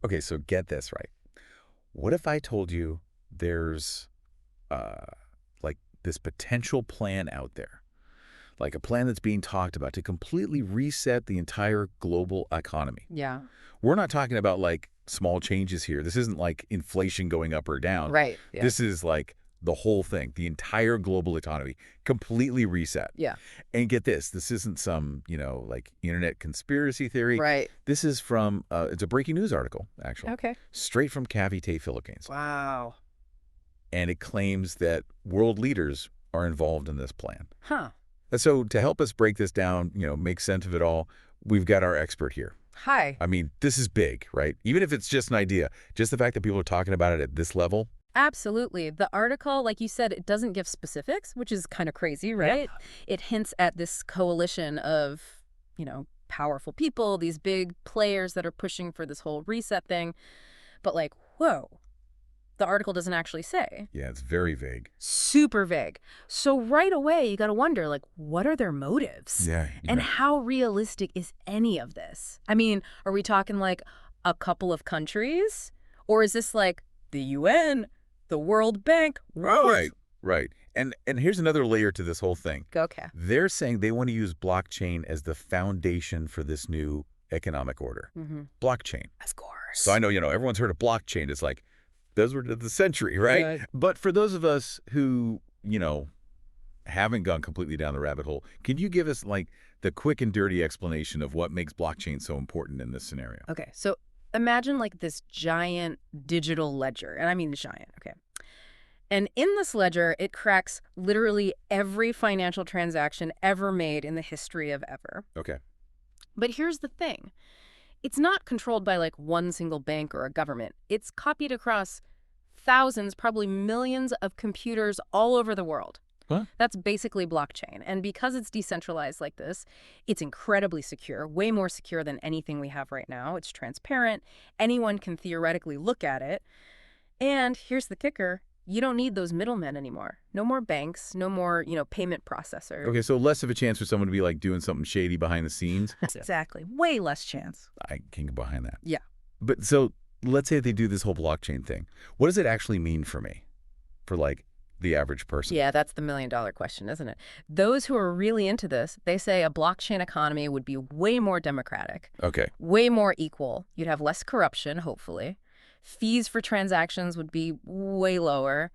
Okay, so get this right. What if I told you there's uh, like this potential plan out there, like a plan that's being talked about to completely reset the entire global economy? Yeah. We're not talking about like small changes here. This isn't like inflation going up or down. Right. Yeah. This is like the whole thing, the entire global economy, completely reset. Yeah. And get this isn't some, like internet conspiracy theory. Right. This is from, it's a breaking news article, actually, Okay. straight from Cavite, Philippines. Wow. And it claims that world leaders are involved in this plan. Huh. And so to help us break this down, make sense of it all, we've got our expert here. Hi. I mean, this is big, right? Even if it's just an idea, just the fact that people are talking about it at this level. Absolutely. The article, like you said, it doesn't give specifics, which is kind of crazy, right? Yeah. It hints at this coalition of, powerful people, these big players that are pushing for this whole reset thing. But like, whoa, the article doesn't actually say. Yeah, it's very vague. Super vague. So right away, you got to wonder, like, what are their motives? Yeah. And how realistic is any of this? I mean, are we talking like a couple of countries? Or is this like the UN, the World Bank? Right. Right. And here's another layer to this whole thing. Okay. They're saying they want to use blockchain as the foundation for this new economic order. Mm-hmm. Blockchain. Of course. So I know, everyone's heard of blockchain. It's like, those were the century, right? Right. But for those of us who, haven't gone completely down the rabbit hole, can you give us like the quick and dirty explanation of what makes blockchain so important in this scenario? Okay. So imagine like this giant digital ledger. And I mean giant. Okay. And in this ledger, it cracks literally every financial transaction ever made in the history of ever. Okay. But here's the thing. It's not controlled by like one single bank or a government. It's copied across thousands, probably millions of computers all over the world. What? That's basically blockchain. And because it's decentralized like this, it's incredibly secure, way more secure than anything we have right now. It's transparent. Anyone can theoretically look at it. And here's the kicker. You don't need those middlemen anymore. No more banks, no more, payment processors. Okay, so less of a chance for someone to be like doing something shady behind the scenes. Exactly. Way less chance. I can get behind that. Yeah. But so let's say they do this whole blockchain thing. What does it actually mean for me? For like the average person? Yeah, that's the million-dollar question, isn't it? Those who are really into this, they say a blockchain economy would be way more democratic. Okay. Way more equal. You'd have less corruption, hopefully. Fees for transactions would be way lower.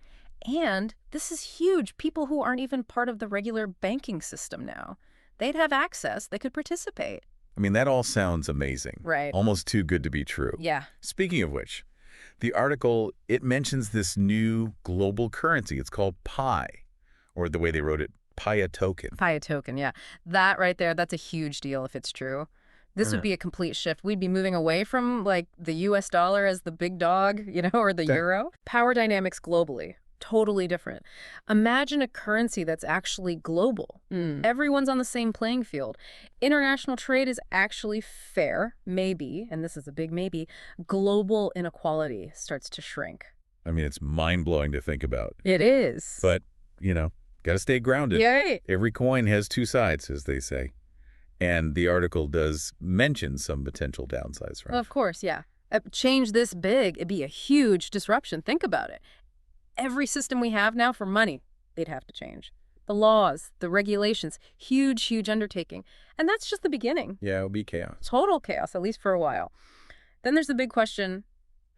And this is huge. People who aren't even part of the regular banking system now, they'd have access. They could participate. I mean, that all sounds amazing. Right. Almost too good to be true. Yeah. Speaking of which, the article, it mentions this new global currency. It's called Pi, or the way they wrote it, Pi token. Pi token, yeah. That right there, that's a huge deal if it's true. This would be a complete shift. We'd be moving away from, like, the U.S. dollar as the big dog, or the euro. Power dynamics globally, totally different. Imagine a currency that's actually global. Everyone's on the same playing field. International trade is actually fair, maybe, and this is a big maybe. Global inequality starts to shrink. I mean, it's mind-blowing to think about. It is. But, got to stay grounded. Yay. Every coin has two sides, as they say. And the article does mention some potential downsides, right? Well, of course, yeah. A change this big, it'd be a huge disruption. Think about it. Every system we have now for money, they'd have to change. The laws, the regulations, huge, huge undertaking. And that's just the beginning. Yeah, it would be chaos. Total chaos, at least for a while. Then there's the big question,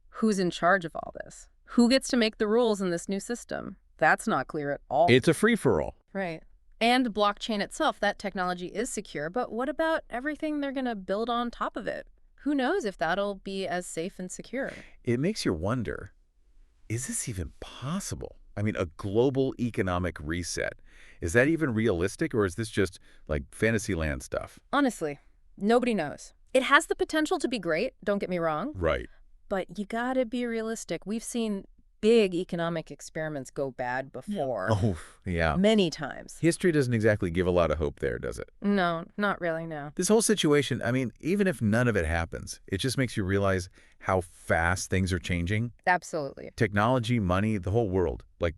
who's in charge of all this? Who gets to make the rules in this new system? That's not clear at all. It's a free-for-all. Right. And blockchain itself, that technology is secure, but what about everything they're going to build on top of it? Who knows if that'll be as safe and secure? It makes you wonder, is this even possible? I mean, a global economic reset. Is that even realistic, or is this just like Fantasyland stuff? Honestly, nobody knows. It has the potential to be great, don't get me wrong. Right. But you gotta be realistic. We've seen big economic experiments go bad before. Oh, yeah. Many times. History doesn't exactly give a lot of hope there, does it? No, not really, no. This whole situation, I mean, even if none of it happens, it just makes you realize how fast things are changing. Absolutely. Technology, money, the whole world. Like,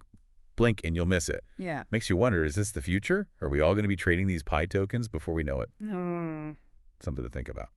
blink and you'll miss it. Yeah. Makes you wonder, is this the future? Are we all going to be trading these Pi tokens before we know it? Something to think about.